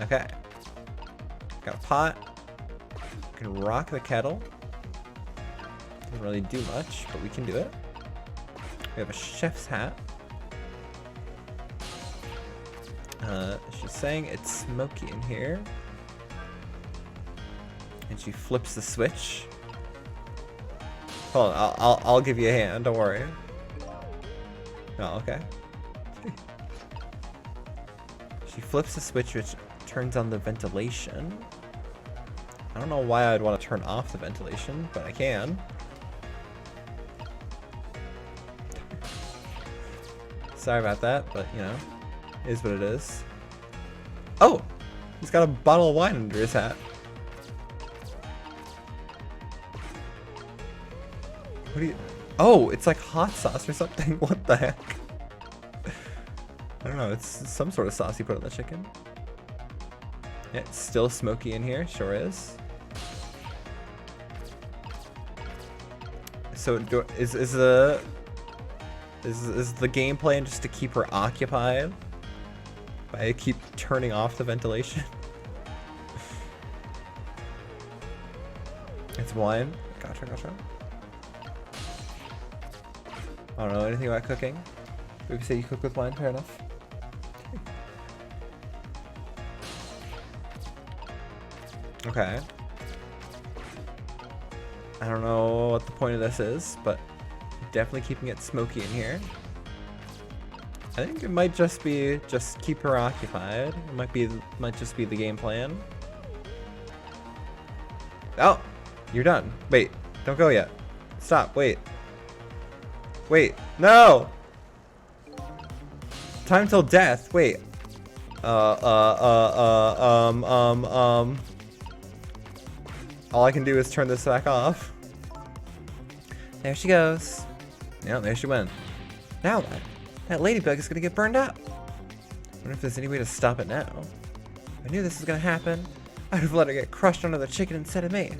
Okay. Got a pot. Can rock the kettle. Doesn't really do much, but we can do it. We have a chef's hat. She's saying it's smoky in here. And she flips the switch. Hold on, I'll give you a hand, don't worry. Oh, okay. She flips the switch, which turns on the ventilation. I don't know why I'd want to turn off the ventilation, but I can. Sorry about that, but you know, it is what it is. Oh! He's got a bottle of wine under his hat. What do you... Oh, it's like hot sauce or something. What the heck? I don't know, it's some sort of sauce you put on the chicken. It's still smoky in here, sure is. So is the game plan just to keep her occupied? By keep turning off the ventilation? It's wine. Gotcha, gotcha. I don't know anything about cooking. We say you cook with wine, fair enough. Okay. I don't know what the point of this is, but definitely keeping it smoky in here. I think it might just be keep her occupied. It might just be the game plan. Oh, you're done. Wait, don't go yet. Stop. Wait. Wait. No. Time till death. Wait. All I can do is turn this back off.
There she goes.
Yeah, there she went.
Now what? That ladybug is gonna get burned up.
I wonder if there's any way to stop it now.
I knew this was gonna happen. I'd have let her get crushed under the chicken instead of me.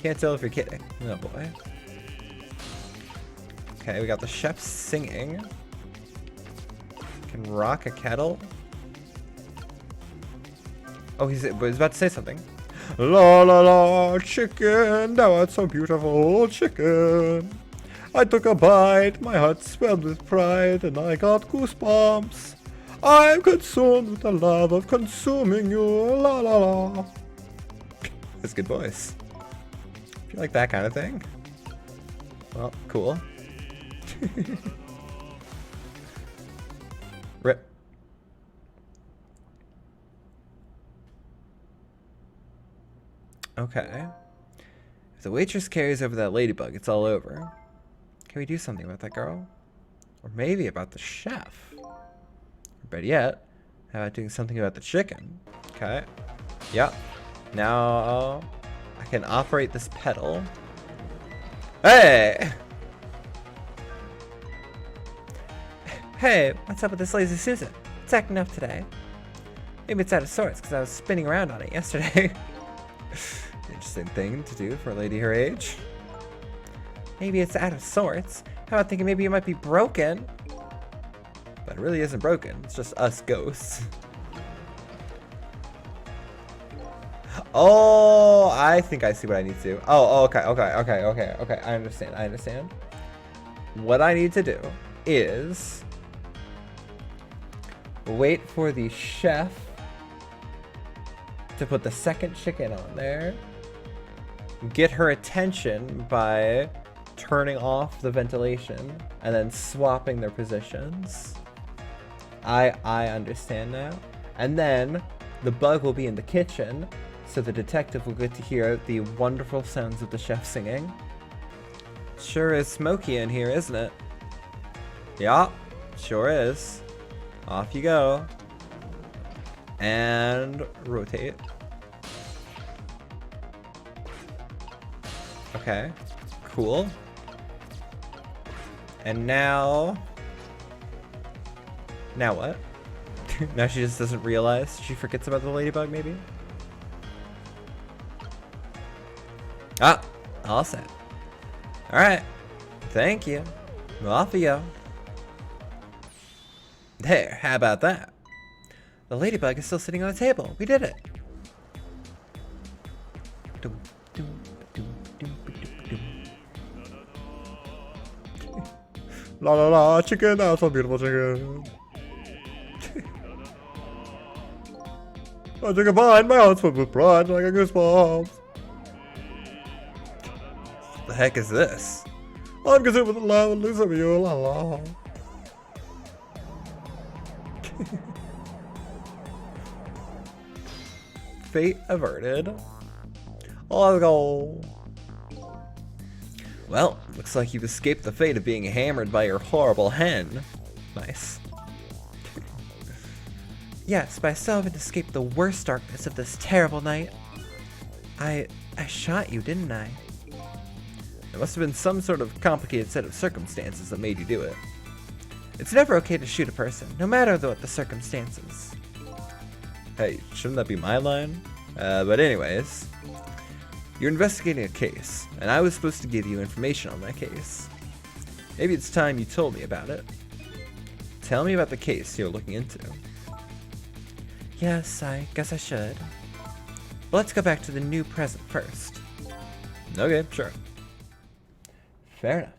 Can't tell if you're kidding. Oh boy. Okay, we got the chef singing. Can rock a kettle. Oh, he's about to say something. La la la, chicken, now it's so beautiful, chicken. I took a bite, my heart swelled with pride, and I got goosebumps. I'm consumed with the love of consuming you, la la la. That's a good voice. If you like that kind of thing, well, cool. Rip. Okay. If the waitress carries over that ladybug, it's all over. Can we do something about that girl? Or maybe about the chef? Or better yet, how about doing something about the chicken? Okay. Yep. Now I can operate this pedal. Hey!
Hey, what's up with this lazy Susan? It's acting up today. Maybe it's out of sorts because I was spinning around on it yesterday.
Interesting thing to do for a lady her age.
Maybe it's out of sorts. How about thinking maybe it might be broken?
But it really isn't broken. It's just us ghosts. Oh, I think I see what I need to do. Oh, okay. I understand. What I need to do is wait for the chef to put the second chicken on there. Get her attention by turning off the ventilation and then swapping their positions. I understand now. And then the bug will be in the kitchen, so the detective will get to hear the wonderful sounds of the chef singing. Sure is smoky in here, isn't it? Yeah, sure is. Off you go. And rotate. Okay, cool. And now what? Now she just doesn't realize. She forgets about the ladybug, maybe? Ah, all set. All right, thank you. Off you go. There, how about that?
The ladybug is still sitting on the table. We did it.
La la la, chicken, that's so beautiful, chicken. I took a bite, my heart's filled with pride, like a goosebumps.
What the heck is this?
I'm consumed with the love and lose of you, la la.
Fate averted. Let's go. Well, looks like you've escaped the fate of being hammered by your horrible hen. Nice.
Yes, but I still haven't escaped the worst darkness of this terrible night. I shot you, didn't I?
There must have been some sort of complicated set of circumstances that made you do it.
It's never okay to shoot a person, no matter what the circumstances.
Hey, shouldn't that be my line? But anyways, you're investigating a case, and I was supposed to give you information on that case. Maybe it's time you told me about it. Tell me about the case you're looking into.
Yes, I guess I should. But let's go back to the new present first.
Okay, sure. Fair enough.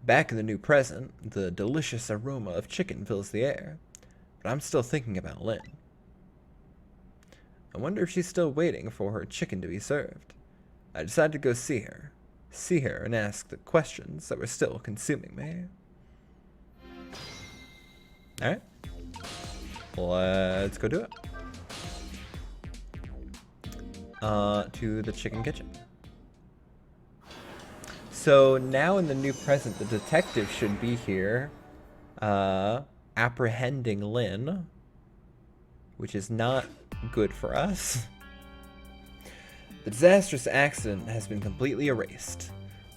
Back in the new present, the delicious aroma of chicken fills the air, but I'm still thinking about Lynn. I wonder if she's still waiting for her chicken to be served. I decided to go see her and ask the questions that were still consuming me. Alright, let's go do it. To the chicken kitchen. So now in the new present, the detective should be here, apprehending Lynn, which is not good for us. The disastrous accident has been completely erased.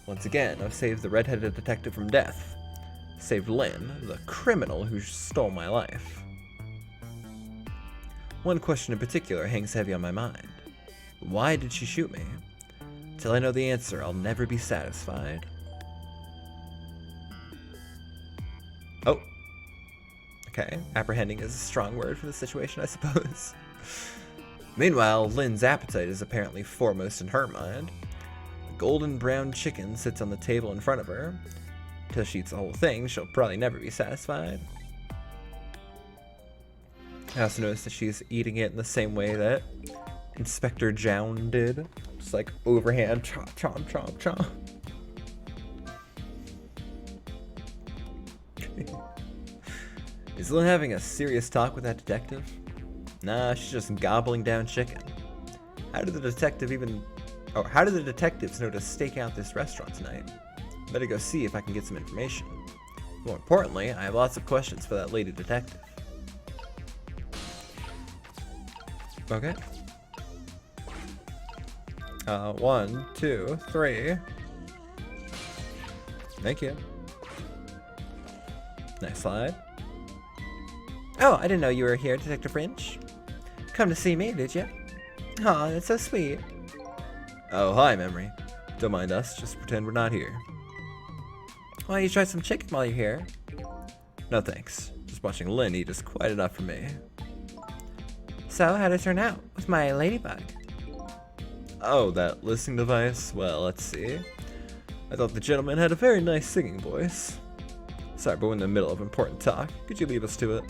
Once again, I've saved the red-headed detective from death. Saved Lynn, the criminal who stole my life. One question in particular hangs heavy on my mind. Why did she shoot me? Till I know the answer, I'll never be satisfied. Oh. Okay, apprehending is a strong word for the situation, I suppose. Meanwhile, Lynn's appetite is apparently foremost in her mind. A golden brown chicken sits on the table in front of her. Till she eats the whole thing, she'll probably never be satisfied. I also noticed that she's eating it in the same way that Inspector Jown did. Just like overhand, chomp, chomp, chomp, chomp. Is Lynn having a serious talk with that detective? Nah, she's just gobbling down chicken. How did the detectives know to stake out this restaurant tonight? Better go see if I can get some information. More importantly, I have lots of questions for that lady detective. Okay. 1, 2, 3. Thank you. Next slide.
Oh, I didn't know you were here, Detective Fringe. Come to see me, did you? Aw, that's so sweet.
Oh, hi, Memory. Don't mind us, just pretend we're not here.
Why don't you try some chicken while you're here?
No thanks. Just watching Lynn eat is quite enough for me.
So, how'd it turn out with my ladybug?
Oh, that listening device? Well, let's see. I thought the gentleman had a very nice singing voice. Sorry, but we're in the middle of important talk. Could you leave us to it?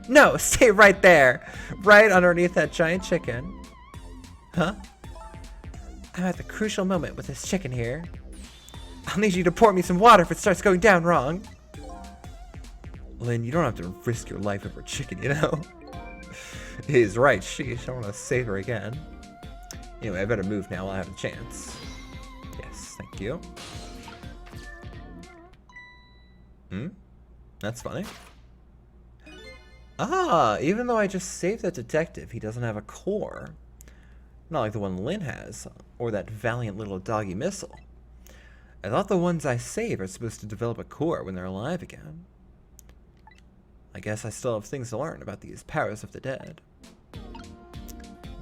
No, stay right there. Right underneath that giant chicken. Huh? I'm at the crucial moment with this chicken here. I'll need you to pour me some water if it starts going down wrong.
Lynn, you don't have to risk your life over chicken, you know? He's right, sheesh, I want to save her again. Anyway, I better move now while I have a chance. Yes, thank you. That's funny. Ah, even though I just saved that detective, he doesn't have a core. Not like the one Lynn has, or that valiant little doggy missile. I thought the ones I save are supposed to develop a core when they're alive again. I guess I still have things to learn about these powers of the dead.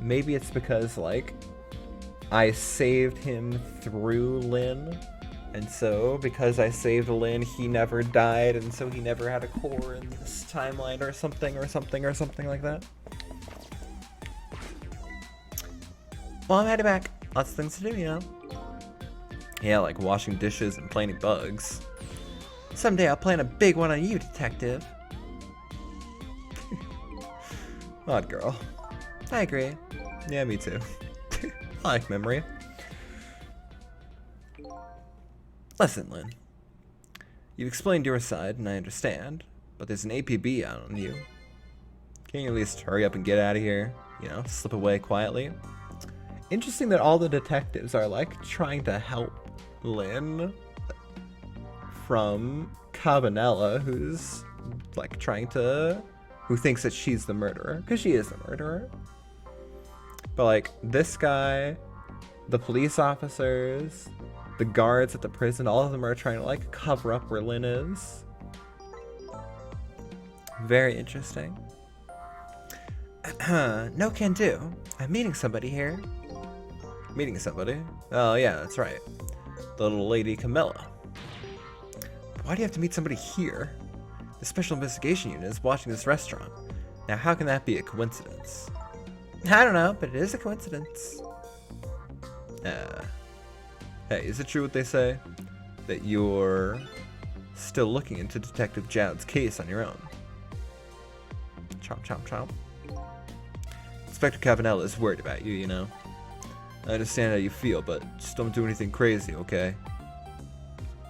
Maybe it's because, like, I saved him through Lynn, and so because I saved Lynn, he never died, and so he never had a core in this timeline or something like that.
Well, I'm headed back. Lots of things to do, you know.
Yeah, like washing dishes and planting bugs.
Someday I'll plan a big one on you, detective.
Odd girl.
I agree.
Yeah, me too. I like Memory. Listen, Lynn. You've explained your side, and I understand, but there's an APB out on you. Can you at least hurry up and get out of here? You know, slip away quietly? Interesting that all the detectives are, like, trying to help Lynn from Cabanela, who's, like, who thinks that she's the murderer, because she is the murderer. But, like, this guy the police officers, the guards at the prison, all of them are trying to like cover up where Lynn is. Very interesting.
No can do. I'm meeting somebody here.
Meeting somebody? Oh yeah, that's right. The little lady Camilla. Why do you have to meet somebody here? The Special Investigation Unit is watching this restaurant. Now how can that be a coincidence?
I don't know, but it is a coincidence.
Hey, is it true what they say? That you're still looking into Detective Jowd's case on your own? Chomp, chomp, chomp. Inspector Cavanella is worried about you, you know. I understand how you feel, but just don't do anything crazy, okay?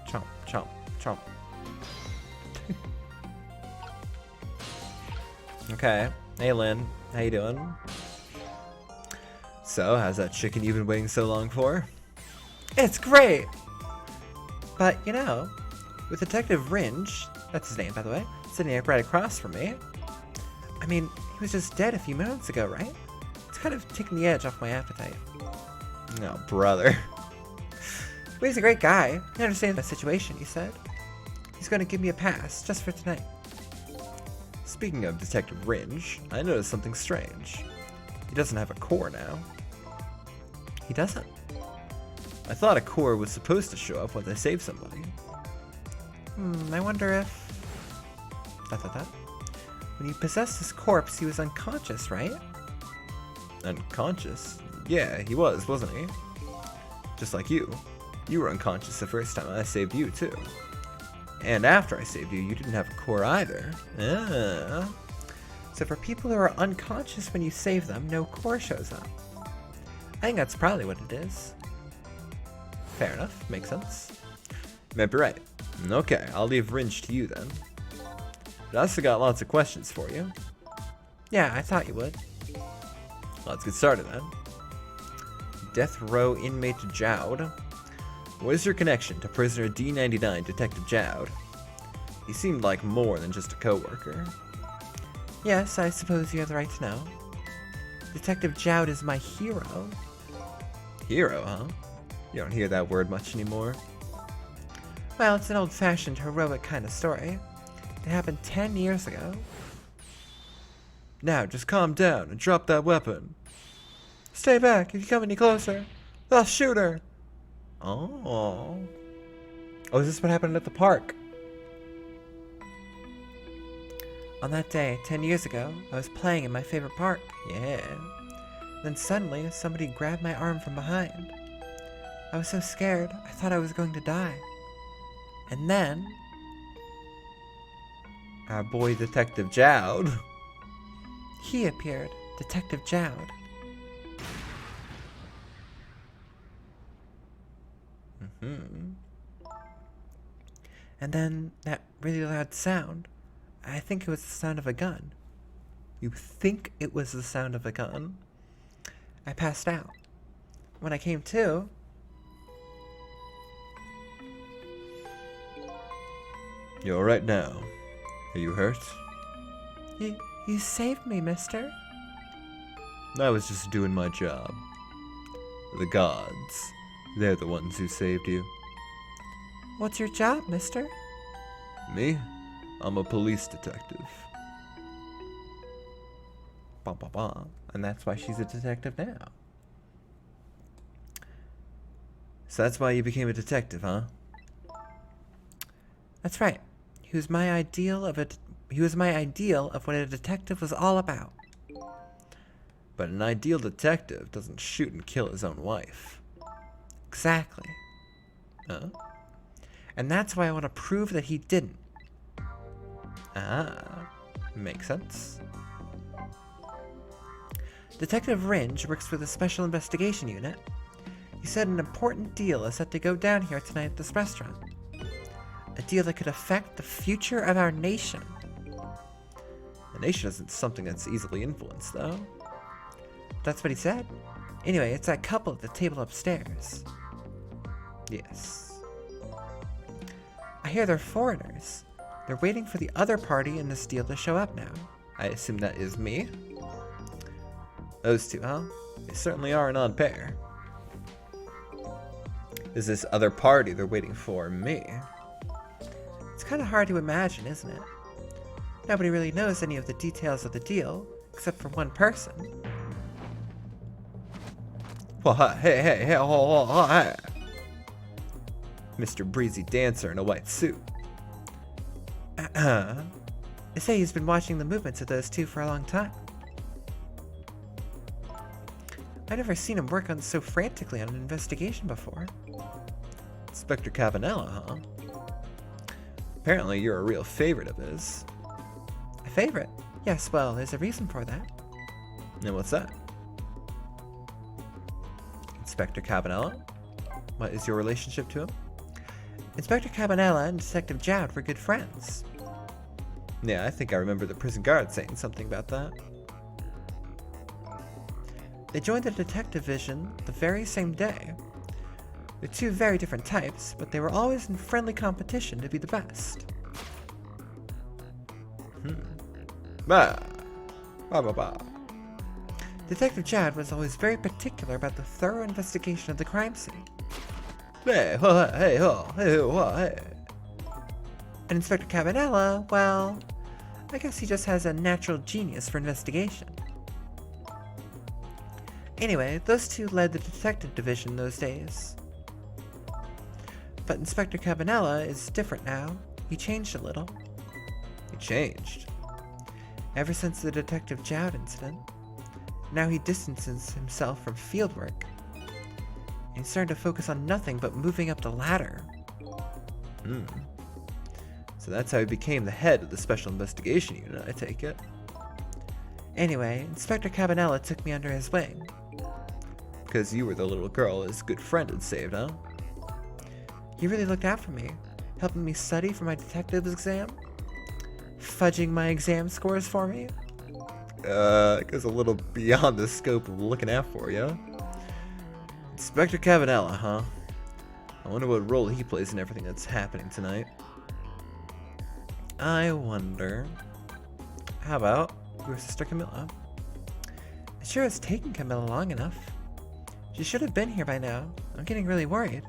Chomp, chomp, chomp. Okay. Hey, Lynn. How you doing? So, how's that chicken you've been waiting so long for?
It's great! But, you know, with Detective Ringe, that's his name, by the way, sitting right across from me. I mean, he was just dead a few minutes ago, right? It's kind of taking the edge off my appetite.
No, brother.
But he's a great guy. He understands the situation, he said. He's going to give me a pass, just for tonight.
Speaking of Detective Ringe, I noticed something strange. He doesn't have a core now.
He doesn't.
I thought a core was supposed to show up when they save somebody.
I wonder if... When he possessed his corpse, he was unconscious, right?
Unconscious? Yeah, he was, wasn't he? Just like you. You were unconscious the first time I saved you, too. And after I saved you, you didn't have a core either. Ah.
So for people who are unconscious when you save them, no core shows up. I think that's probably what it is.
Fair enough. Makes sense. You might be right. Okay, I'll leave Ringe to you then. But I also got lots of questions for you.
Yeah, I thought you would.
Let's get started then. Death Row inmate Jowd. What is your connection to prisoner D99 Detective Jowd? He seemed like more than just a co-worker.
Yes, I suppose you have the right to know. Detective Jowd is my hero.
Hero, huh? You don't hear that word much anymore.
Well, it's an old-fashioned, heroic kind of story. It happened 10 years ago.
Now, just calm down and drop that weapon.
Stay back. If you come any closer, they'll shoot her.
Oh. Oh, is this what happened at the park?
On that day, 10 years ago, I was playing in my favorite park.
Yeah.
Then suddenly, somebody grabbed my arm from behind. I was so scared, I thought I was going to die. And then...
our boy Detective Jowd.
He appeared, Detective Jowd. And then that really loud sound. I think it was the sound of a gun.
You think it was the sound of a gun?
I passed out. When I came to...
You alright now? Are you hurt?
You saved me, mister.
I was just doing my job. The gods, they're the ones who saved you.
What's your job, mister?
Me? I'm a police detective.
Bah, bah, bah. And that's why she's a detective now. So that's why you became a detective, huh?
That's right. He was my ideal of what a detective was all about.
But an ideal detective doesn't shoot and kill his own wife.
Exactly.
Huh?
And that's why I want to prove that he didn't.
Ah, makes sense.
Detective Ringe works for the Special Investigation Unit. He said an important deal is set to go down here tonight at this restaurant. A deal that could affect the future of our nation.
The nation isn't something that's easily influenced, though.
That's what he said. Anyway, it's that couple at the table upstairs.
Yes.
I hear they're foreigners. They're waiting for the other party in this deal to show up now.
I assume that is me. Those two, huh? They certainly are an odd pair. Is this other party they're waiting for me?
It's kind of hard to imagine, isn't it? Nobody really knows any of the details of the deal, except for one person.
Well, hey, hey. Mr. Breezy Dancer in a white suit.
They say he's been watching the movements of those two for a long time. I've never seen him work on so frantically on an investigation before.
Inspector Cabanela, huh? Apparently you're a real favorite of his.
A favorite? Yes, well, there's a reason for that.
And what's that? Inspector Cabanela? What is your relationship to him?
Inspector Cabanela and Detective Jowd were good friends.
Yeah, I think I remember the prison guard saying something about that.
They joined the detective division the very same day. They're two very different types, but they were always in friendly competition to be the best.
Bah. Bah.
Detective Jowd was always very particular about the thorough investigation of the crime scene.
Hey.
And Inspector Cabanela, well, I guess he just has a natural genius for investigation. Anyway, those two led the detective division those days. But Inspector Cabanela is different now. He changed a little.
He changed.
Ever since the Detective Jowd incident, now he distances himself from fieldwork. And he's starting to focus on nothing but moving up the ladder.
So that's how he became the head of the Special Investigation Unit, I take it.
Anyway, Inspector Cabanela took me under his wing.
Because you were the little girl his good friend had saved, huh?
He really looked out for me, helping me study for my detective's exam, fudging my exam scores for me.
It goes a little beyond the scope of looking out for you. Inspector Cabanela, huh? I wonder what role he plays in everything that's happening tonight. I wonder... How about your sister Camilla?
It sure has taken Camilla long enough. She should have been here by now. I'm getting really worried.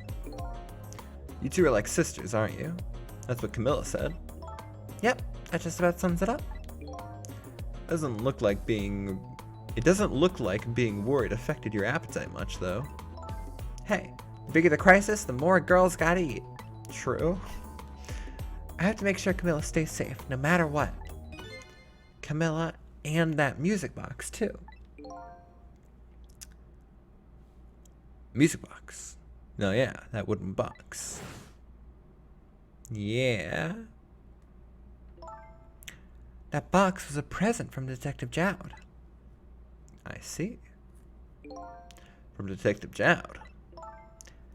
You two are like sisters, aren't you? That's what Camilla said.
Yep, that just about sums it up.
It doesn't look like being worried affected your appetite much, though.
Hey, the bigger the crisis, the more girls gotta eat.
True.
I have to make sure Camilla stays safe, no matter what. Camilla and that music box, too.
Music box. No, yeah, that wooden box. Yeah.
That box was a present from Detective Jowd.
I see. From Detective Jowd.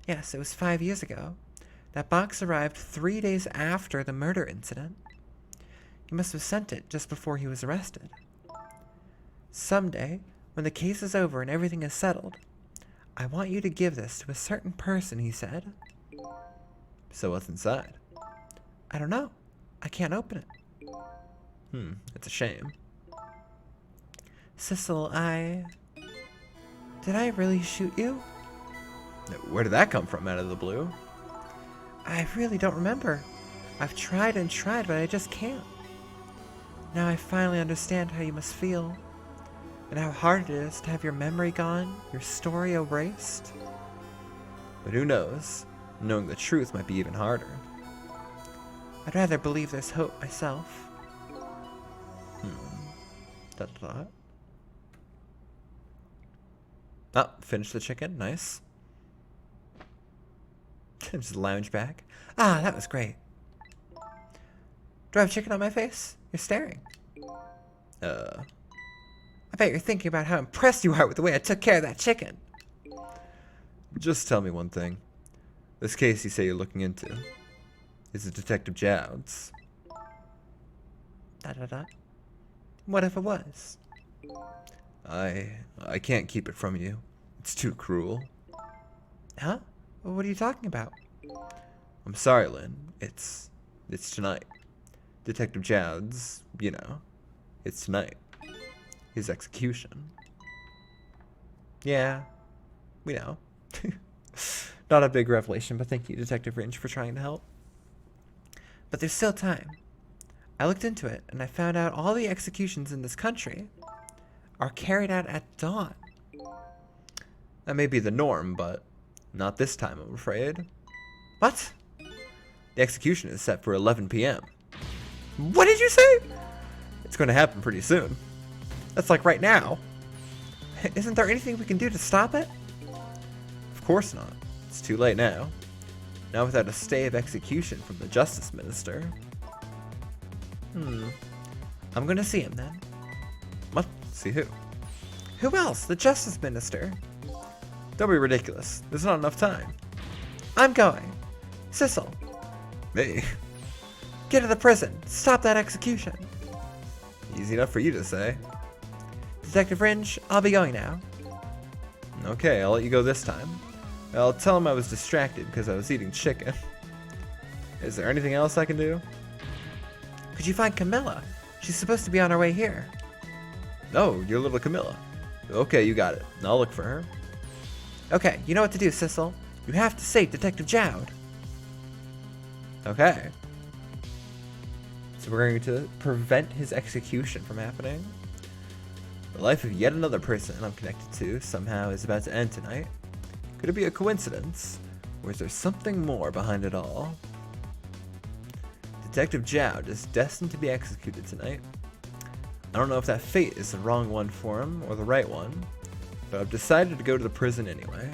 Yes, it was 5 years ago. That box arrived 3 days after the murder incident. He must have sent it just before he was arrested. Someday, when the case is over and everything is settled, I want you to give this to a certain person, he said.
So what's inside?
I don't know. I can't open it.
It's a shame.
Sissel, Did I really shoot you?
Where did that come from out of the blue?
I really don't remember. I've tried and tried, but I just can't. Now I finally understand how you must feel, and how hard it is to have your memory gone, your story erased.
But who knows? Knowing the truth might be even harder.
I'd rather believe there's hope myself.
Oh, finish the chicken. Nice.
Just lounge back. Ah, that was great. Do I have chicken on my face? You're staring. I bet you're thinking about how impressed you are with the way I took care of that chicken.
Just tell me one thing. This case you say you're looking into, is it Detective Jowd's?
What if it was?
I can't keep it from you. It's too cruel.
Huh? What are you talking about?
I'm sorry, Lynn. It's tonight. Detective Jowd's, it's tonight. His execution.
Yeah, we know.
Not a big revelation, but thank you, Detective Ringe, for trying to help.
But there's still time. I looked into it, and I found out all the executions in this country are carried out at dawn.
That may be the norm, but not this time, I'm afraid.
What?
The execution is set for 11 p.m.
What did you say?
It's going to happen pretty soon.
That's like right now. Isn't there anything we can do to stop it?
Of course not. It's too late now. Not without a stay of execution from the Justice Minister.
I'm gonna see him then.
What? See who?
Who else? The Justice Minister.
Don't be ridiculous. There's not enough time.
I'm going. Sissel,
Me?
get to the prison. Stop that execution.
Easy enough for you to say.
Detective Ringe, I'll be going now.
Okay, I'll let you go this time. I'll tell him I was distracted because I was eating chicken. Is there anything else I can do?
Could you find Camilla? She's supposed to be on her way here.
Oh, your little Camilla. Okay, you got it. I'll look for her.
Okay, you know what to do, Sissel. You have to save Detective Jowd.
Okay. So we're going to prevent his execution from happening. The life of yet another person I'm connected to somehow is about to end tonight. Could it be a coincidence? Or is there something more behind it all? Detective Jowd is destined to be executed tonight. I don't know if that fate is the wrong one for him or the right one, but I've decided to go to the prison anyway. ...